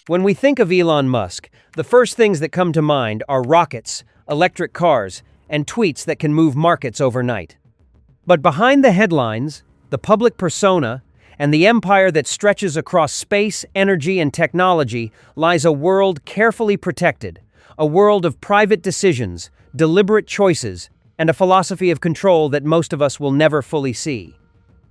When we think of Elon Musk, the first things that come to mind are rockets, electric cars, and tweets that can move markets overnight. But behind the headlines, the public persona, and the empire that stretches across space, energy, and technology lies a world carefully protected, a world of private decisions, deliberate choices, and a philosophy of control that most of us will never fully see.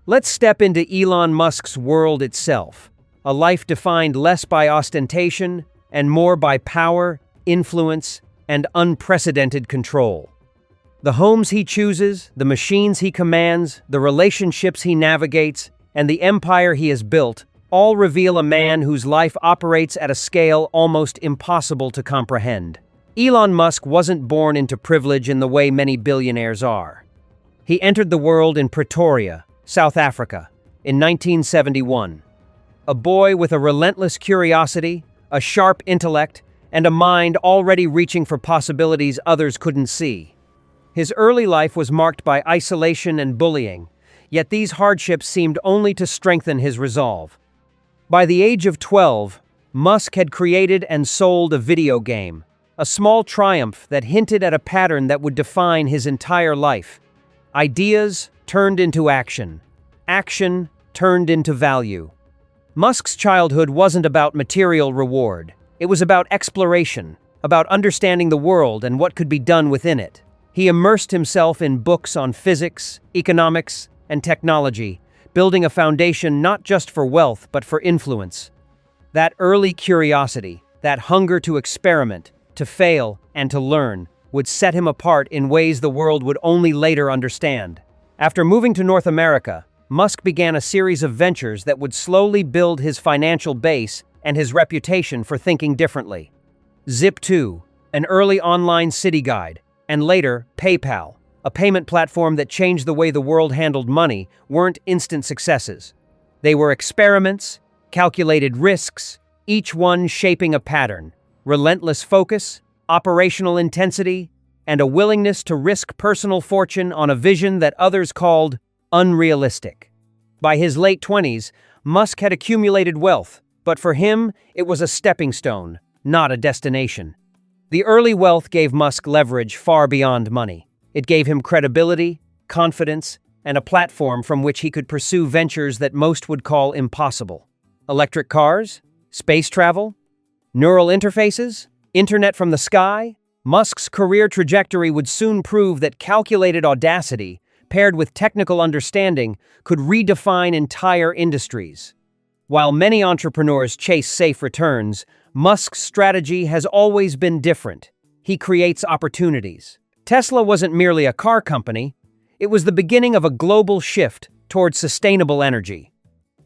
Let's step into Elon Musk's world itself, a life defined less by ostentation and more by power, influence, and unprecedented control. The homes he chooses, the machines he commands, the relationships he navigates, and the empire he has built all reveal a man whose life operates at a scale almost impossible to comprehend. Elon Musk wasn't born into privilege in the way many billionaires are. He entered the world in Pretoria, South Africa, in 1971. A boy with a relentless curiosity, a sharp intellect, and a mind already reaching for possibilities others couldn't see. His early life was marked by isolation and bullying, yet these hardships seemed only to strengthen his resolve. By the age of 12, Musk had created and sold a video game, a small triumph that hinted at a pattern that would define his entire life. Ideas turned into action. Action turned into value. Musk's childhood wasn't about material reward. It was about exploration, about understanding the world and what could be done within it. He immersed himself in books on physics, economics, and technology, building a foundation not just for wealth but for influence. That early curiosity, that hunger to experiment, to fail, and to learn, would set him apart in ways the world would only later understand. After moving to North America, Musk began a series of ventures that would slowly build his financial base and his reputation for thinking differently. Zip2, an early online city guide, and later PayPal, a payment platform that changed the way the world handled money, weren't instant successes. They were experiments, calculated risks, each one shaping a pattern, relentless focus, operational intensity, and a willingness to risk personal fortune on a vision that others called unrealistic. By his late 20s, Musk had accumulated wealth, but for him, it was a stepping stone, not a destination. The early wealth gave Musk leverage far beyond money. It gave him credibility, confidence, and a platform from which he could pursue ventures that most would call impossible. Electric cars, space travel, neural interfaces, internet from the sky. Musk's career trajectory would soon prove that calculated audacity, paired with technical understanding, could redefine entire industries. While many entrepreneurs chase safe returns, Musk's strategy has always been different. He creates opportunities. Tesla wasn't merely a car company, it was the beginning of a global shift towards sustainable energy.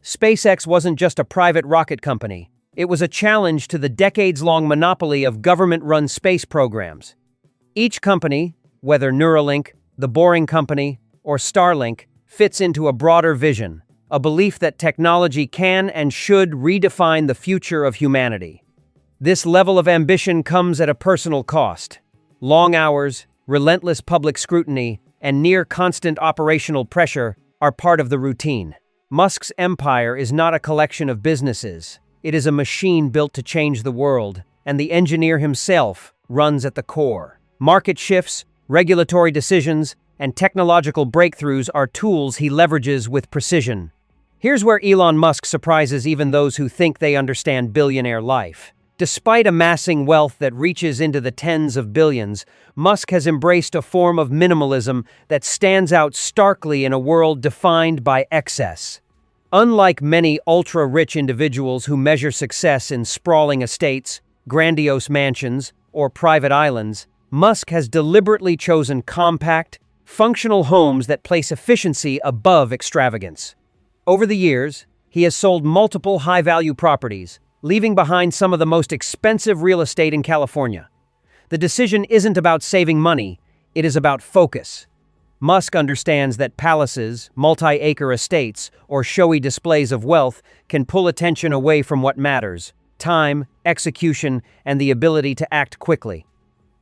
SpaceX wasn't just a private rocket company, it was a challenge to the decades-long monopoly of government-run space programs. Each company, whether Neuralink, The Boring Company, or Starlink, fits into a broader vision, a belief that technology can and should redefine the future of humanity. This level of ambition comes at a personal cost. Long hours, relentless public scrutiny, and near-constant operational pressure are part of the routine. Musk's empire is not a collection of businesses. It is a machine built to change the world, and the engineer himself runs at the core. Market shifts, regulatory decisions, and technological breakthroughs are tools he leverages with precision. Here's where Elon Musk surprises even those who think they understand billionaire life. Despite amassing wealth that reaches into the tens of billions, Musk has embraced a form of minimalism that stands out starkly in a world defined by excess. Unlike many ultra-rich individuals who measure success in sprawling estates, grandiose mansions, or private islands, Musk has deliberately chosen compact, functional homes that place efficiency above extravagance. Over the years, he has sold multiple high-value properties, leaving behind some of the most expensive real estate in California. The decision isn't about saving money, it is about focus. Musk understands that palaces, multi-acre estates, or showy displays of wealth can pull attention away from what matters: time, execution, and the ability to act quickly.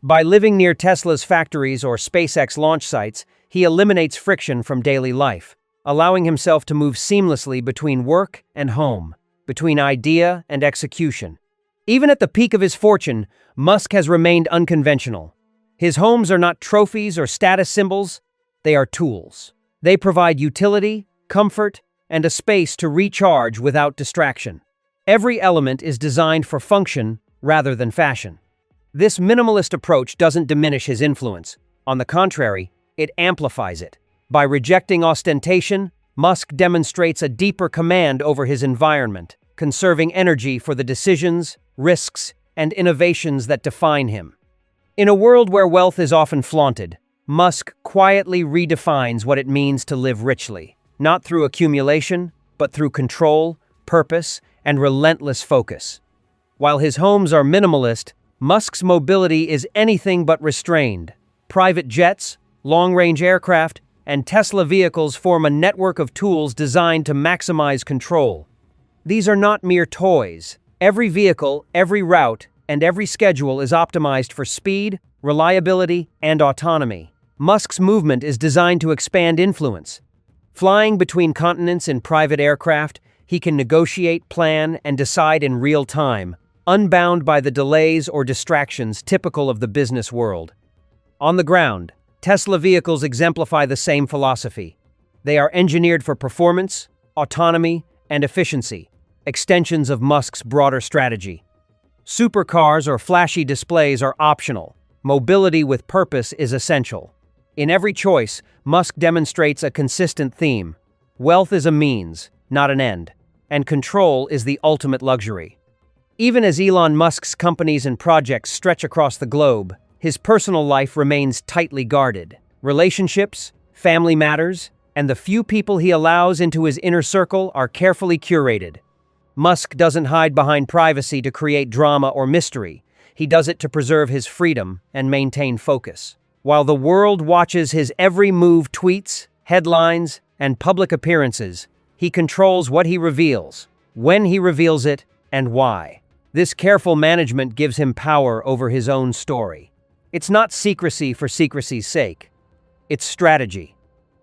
By living near Tesla's factories or SpaceX launch sites, he eliminates friction from daily life, allowing himself to move seamlessly between work and home, between idea and execution. Even at the peak of his fortune, Musk has remained unconventional. His homes are not trophies or status symbols, they are tools. They provide utility, comfort, and a space to recharge without distraction. Every element is designed for function rather than fashion. This minimalist approach doesn't diminish his influence. On the contrary, it amplifies it. By rejecting ostentation, Musk demonstrates a deeper command over his environment, conserving energy for the decisions, risks, and innovations that define him. In a world where wealth is often flaunted, Musk quietly redefines what it means to live richly, not through accumulation, but through control, purpose, and relentless focus. While his homes are minimalist, Musk's mobility is anything but restrained. Private jets, long-range aircraft, and Tesla vehicles form a network of tools designed to maximize control. These are not mere toys. Every vehicle, every route, and every schedule is optimized for speed, reliability, and autonomy. Musk's movement is designed to expand influence. Flying between continents in private aircraft, he can negotiate, plan, and decide in real time, unbound by the delays or distractions typical of the business world. On the ground, Tesla vehicles exemplify the same philosophy. They are engineered for performance, autonomy, and efficiency, extensions of Musk's broader strategy. Supercars or flashy displays are optional. Mobility with purpose is essential. In every choice, Musk demonstrates a consistent theme. Wealth is a means, not an end, and control is the ultimate luxury. Even as Elon Musk's companies and projects stretch across the globe, his personal life remains tightly guarded. Relationships, family matters, and the few people he allows into his inner circle are carefully curated. Musk doesn't hide behind privacy to create drama or mystery. He does it to preserve his freedom and maintain focus. While the world watches his every move, tweets, headlines, and public appearances, he controls what he reveals, when he reveals it, and why. This careful management gives him power over his own story. It's not secrecy for secrecy's sake. It's strategy.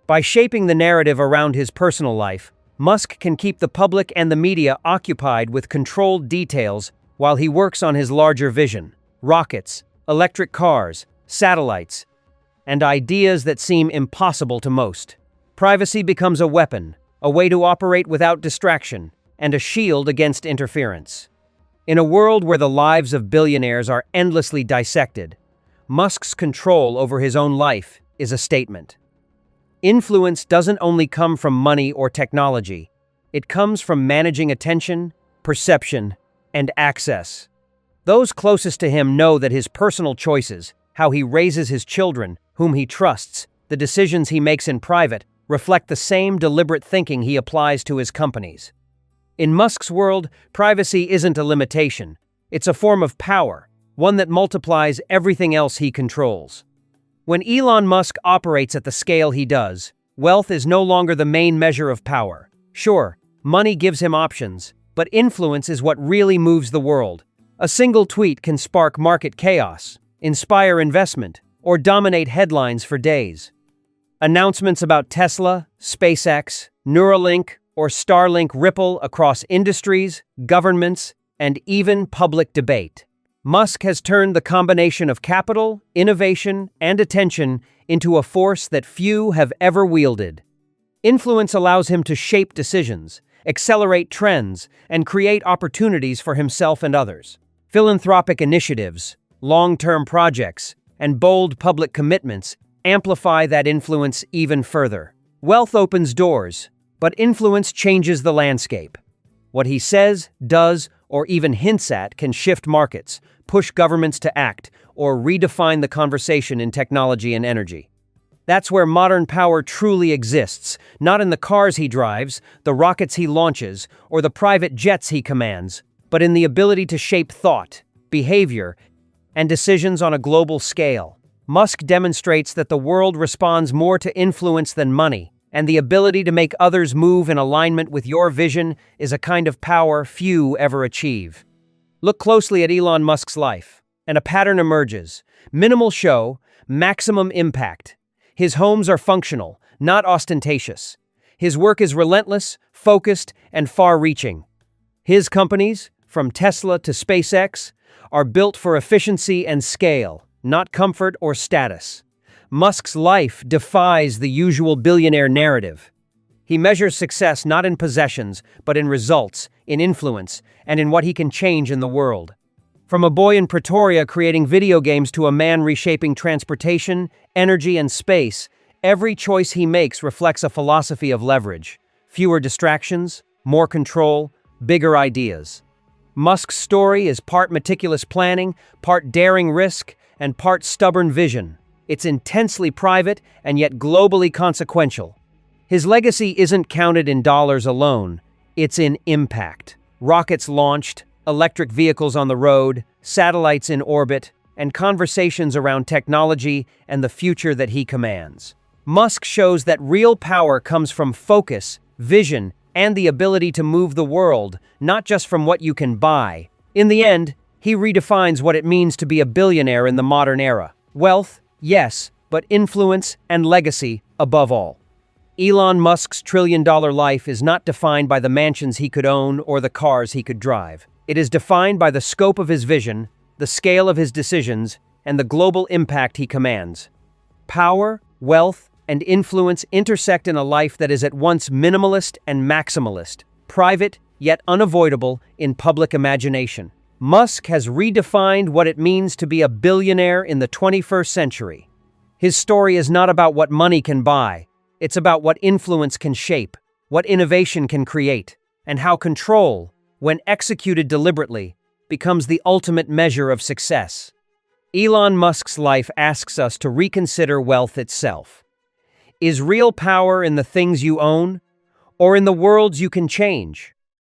By shaping the narrative around his personal life, Musk can keep the public and the media occupied with controlled details while he works on his larger vision: rockets, electric cars, satellites, and ideas that seem impossible to most. Privacy becomes a weapon, a way to operate without distraction, and a shield against interference. In a world where the lives of billionaires are endlessly dissected, Musk's control over his own life is a statement. Influence doesn't only come from money or technology. It comes from managing attention, perception, and access. Those closest to him know that his personal choices, how he raises his children, whom he trusts, the decisions he makes in private, reflect the same deliberate thinking he applies to his companies. In Musk's world, privacy isn't a limitation. It's a form of power, one that multiplies everything else he controls. When Elon Musk operates at the scale he does, wealth is no longer the main measure of power. Sure, money gives him options, but influence is what really moves the world. A single tweet can spark market chaos, inspire investment, or dominate headlines for days. Announcements about Tesla, SpaceX, Neuralink, or Starlink ripple across industries, governments, and even public debate. Musk has turned the combination of capital, innovation, and attention into a force that few have ever wielded. Influence allows him to shape decisions, accelerate trends, and create opportunities for himself and others. Philanthropic initiatives, long-term projects, and bold public commitments amplify that influence even further. Wealth opens doors, but influence changes the landscape. What he says, does, or even hints at can shift markets, push governments to act, or redefine the conversation in technology and energy. That's where modern power truly exists, not in the cars he drives, the rockets he launches, or the private jets he commands, but in the ability to shape thought, behavior, and decisions on a global scale. Musk demonstrates that the world responds more to influence than money, and the ability to make others move in alignment with your vision is a kind of power few ever achieve. Look closely at Elon Musk's life, and a pattern emerges. Minimal show, maximum impact. His homes are functional, not ostentatious. His work is relentless, focused, and far-reaching. His companies, from Tesla to SpaceX, are built for efficiency and scale, not comfort or status. Musk's life defies the usual billionaire narrative. He measures success not in possessions, but in results, in influence, and in what he can change in the world. From a boy in Pretoria creating video games to a man reshaping transportation, energy, and space, every choice he makes reflects a philosophy of leverage. Fewer distractions, more control, bigger ideas. Musk's story is part meticulous planning, part daring risk, and part stubborn vision. It's intensely private and yet globally consequential. His legacy isn't counted in dollars alone, it's in impact. Rockets launched, electric vehicles on the road, satellites in orbit, and conversations around technology and the future that he commands. Musk shows that real power comes from focus, vision, and the ability to move the world, not just from what you can buy. In the end, he redefines what it means to be a billionaire in the modern era. Wealth, yes, but influence and legacy above all. Elon Musk's trillion-dollar life is not defined by the mansions he could own or the cars he could drive. It is defined by the scope of his vision, the scale of his decisions, and the global impact he commands. Power, wealth, and influence intersect in a life that is at once minimalist and maximalist, private yet unavoidable in public imagination. Musk has redefined what it means to be a billionaire in the 21st century. His story is not about what money can buy. It's about what influence can shape, what innovation can create, and how control, when executed deliberately, becomes the ultimate measure of success. Elon Musk's life asks us to reconsider wealth itself. Is real power in the things you own, or in the worlds you can change?